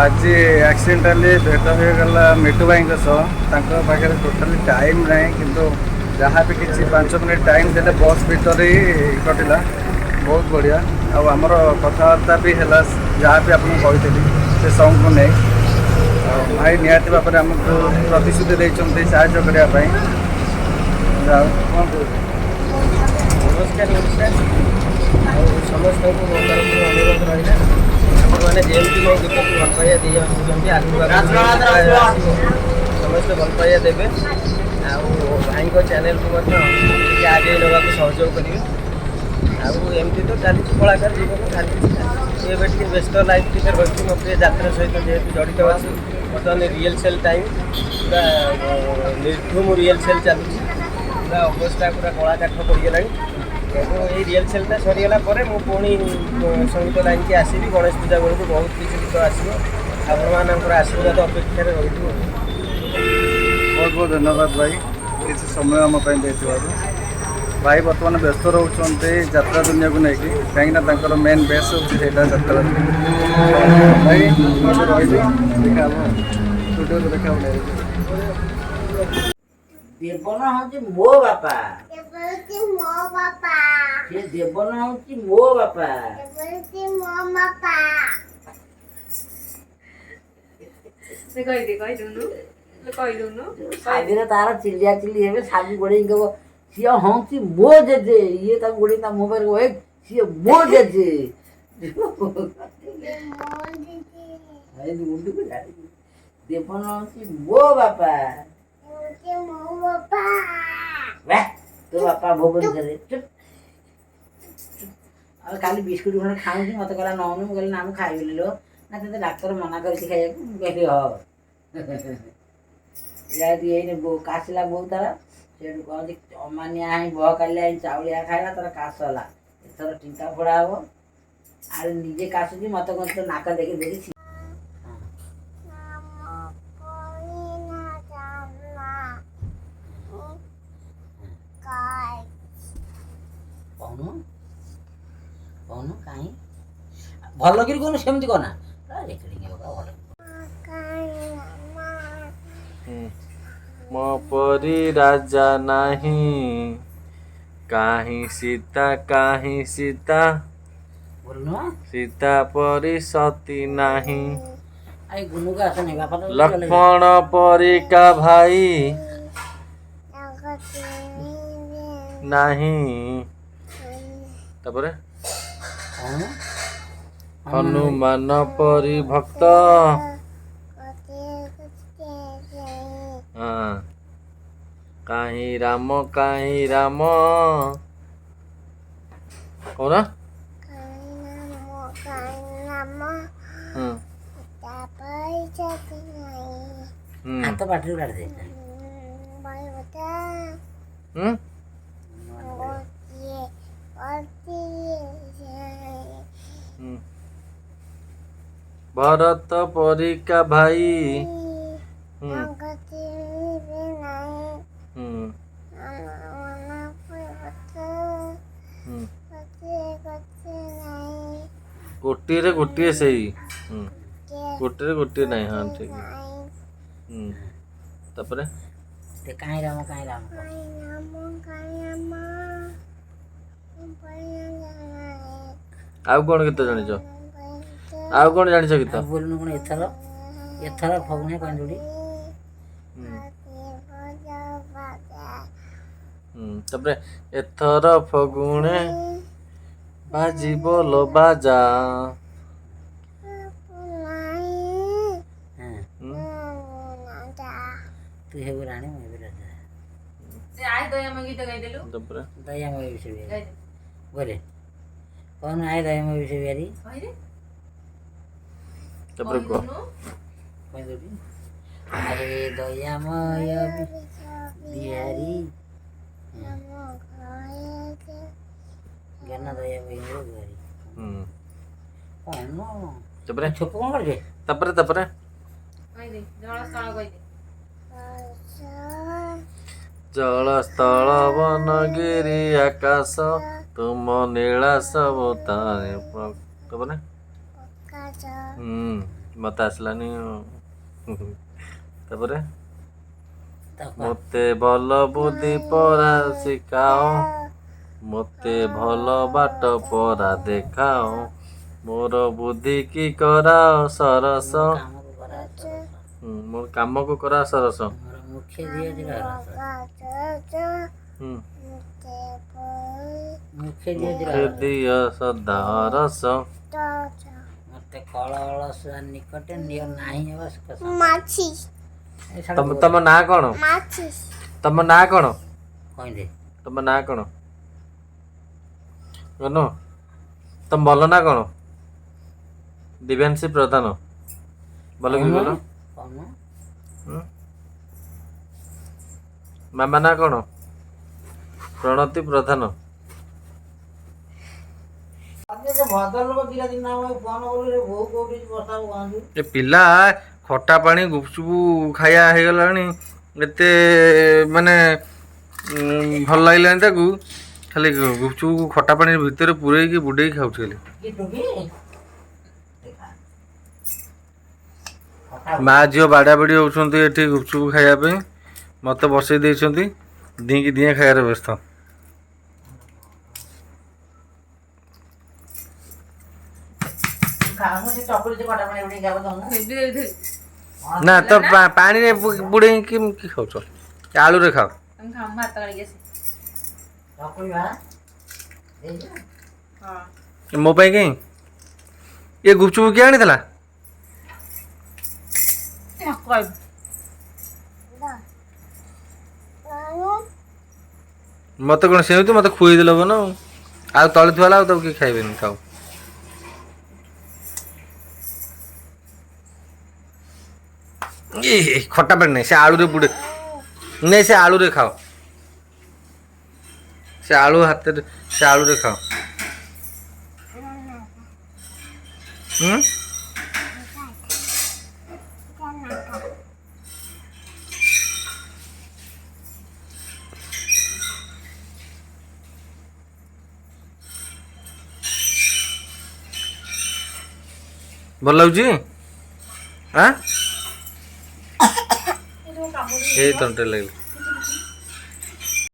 आज एक्सीडेंटाली भेट हो गला मिटू भाई पाखे टोटाली टाइम ना कि जहाँ भी किसी 5 मिनट टाइम देते बस भीतर ही कटिला बहुत बढ़िया। आमर कथबार्ता भी है जहाँ भी आपको कही से सॉन्ग को नहीं भाई निहाती भाव में आमको प्रतिश्रुति देते साहय करने। नमस्कार नमस्कार समस्त को मो तरफ अनुरोध रहा मैंने जमी मो गीत को भल पाइबा दे समस्त भल पाइबा देवे भाई को चैनल को आगे नवा सहयोग करेंगे आमती तो चली कलाकार जीवन चलती ये व्यस्त लाइफ टी रही मो प्रिय यात्रा सहित जेहतु जड़ित अच्छी बर्तमान रियल सेल टाइम पूरा निर्धूम रियल सेल चलुची पूरा अवस्था पूरा कला काठ पड़गला ये रियल सेलटा सरीगला मुझे संगीत लाइन की आसवि गणेश पूजा बेलू बहुत किसी गीत आसो आपण आशीर्वाद अपेक्षा रही। बहुत बहुत धन्यवाद भाई किसी समय आम भाई बर्तमान व्यस्त रोचे यात्रा दुनिया को लेकिन कहीं मेन बेस होता यात्रा भाई रही देखा स्टूडियो देखा देवन हूँ मो बापा से देवन हूँ मो बापा साबिर तार चिल्लिया चिल्ली हे साबी गोड़े कह सी हूँ मो जेजे ये गोड़े मोबाइल को सी मो जेजे देवन हूँ मो बापा तो बापा भुवनेश्वर चुप और काली बिस्कुट खंडे खाऊँ मत कहला नौनी मुझे ना खाइबी लो ना ते डाक्तर मना कर खाइबा कहली ये काशला बो तार से कहते अमानिया ही बह काली चाउलिया खाइला तार काश है एथर टीका फोड़ा हम आर निजे काशुची मत कह नाक देखी देखी कौन कहीं भल कि कौन सेमती कहना रेकर्डिंग भल मो परी राजा नहीं कहीं सीता बोलना सीता परी सती नहीं आई गुनु का आसन बापा तो लक्ष्मण परी का भाई नहीं तापर हनुमान परी भक्त हाँ कहीं राम कौन हाथ पाटी काट दे भरत परी का भाई गोटे से गोटे नहीं हाँ ठीक है तापर कहीं राम आउ कौन गीत जानिछ आउ कौन जानिछ गीत बोलनु कौन एथर फगुने कहीं जोड़ी तापर एथर फगुणे बाजी बोलो बाजा तू हे राणी मैं भी राजा से आए दयाम गीत गाई देलु तापर दया मैं विषय बोले कौन आए दया मैं विषय बिहारी तापर को कहीं जोड़ी अरे दयामय बिहारी ज्ञान दयामय बिहारी कौन तापर छुप कौन कर दे तापर गाई दे जळ स्थळ गाई दे जल स्थल वन गिरी आकाश तुम नीला सब तारे तापर मत आसलानी तापरे मते भल बुद्धि परा शिखाओ मते भल बाट परा देखाओ मोर बुद्धि की कराओ सरस କାମକୁ କରା ସରସ। मोर काम को करा सरस ମୋର ମୁଖ୍ୟ ଝିଅ ଯିବା ରସ। ମୁଖ୍ୟ ଝିଅ ଯିବା मुखे दिय सदा रस ମତେ କଳ ଅଳସୁଆ ନିକଟେ ନିଅ ନାହିଁ ହେବ ସୁଖ तम ना कौन तम ना कौन କହିଦେ तम ना कौन कौन तम भल ना कौन दिव्यांशी प्रधान भल कि बोल କହୁନ मामा ना कौन प्रणति प्रधान ଭଦ୍ରଲୋକ ଦିଟା ଦିନ ଫୋନ କରୁ ବୋଉ କୋଉଠି ବର୍ଷା କୁହନ୍ତୁ ए पिला खटा पानी गुपचुप खाया ହେଇଗଲାଣି ଏତେ ମାନେ ଭଲ ଲାଗିଲାନି ତାକୁ ଖାଲି ଗୁପଚୁପ ଖଟା ପାଣି ଭିତରେ ପୁରେଇକି ବୁଡେଇକି ଖାଉଛି ଖାଲି କି ଟୁକି ମା ଝିଅ ବାଡା ବାଡି ହଉଛନ୍ତି ଏଠି ଗୁପଚୁପ ଖାଇବା ପାଇଁ ମତେ ବସେଇ ଦେଇଛନ୍ତି ଦିଁକି ଦିଏଁ ଖାଇବାରେ ବ୍ୟସ୍ତ ଖାଉ ସେ ଚକୁଳି କଟା ପାଣି ଉଡେଇ ଖାଇବ ତମକୁ ହେବି ଦେଇଥିଲି ନା ତ ପାଣିରେ ବୁଡେଇକି କି ଖାଉଛ ଆଳୁରେ ଖାଅ আমি খাম ভাত তরকারি গেছি ଚକୁଳି ବା ଦେଇଛ হ্যাঁ ମୋ ପାଇଁ କାଇଁ ଏ ଗୁପଚୁପ କିଏ ଆଣିଥିଲା কই ମତେ କ'ଣ ସେମିତି ମତେ ଖୁଏଇ ଦେଲେ ହବ ନା ଆଉ ତଳେ ଥୁଆ ହେଲା ଆଉ ତାକୁ କିଏ ଖାଇବେନି ଖାଉ ଏ ଖଟା ପାଣି ନାହିଁ ସେ ଆଳୁରେ ବୁଡେ ନାଇଁ ସେ ଆଳୁରେ ଖାଅ ସେ ଆଳୁ ହାତରେ ସେ ଆଳୁରେ ଖାଅ ହୁଁ ଭଲ ଲାଗୁଛି ଆଁ ଏଇ ତଣ୍ଟିରେ ଲାଗିଲା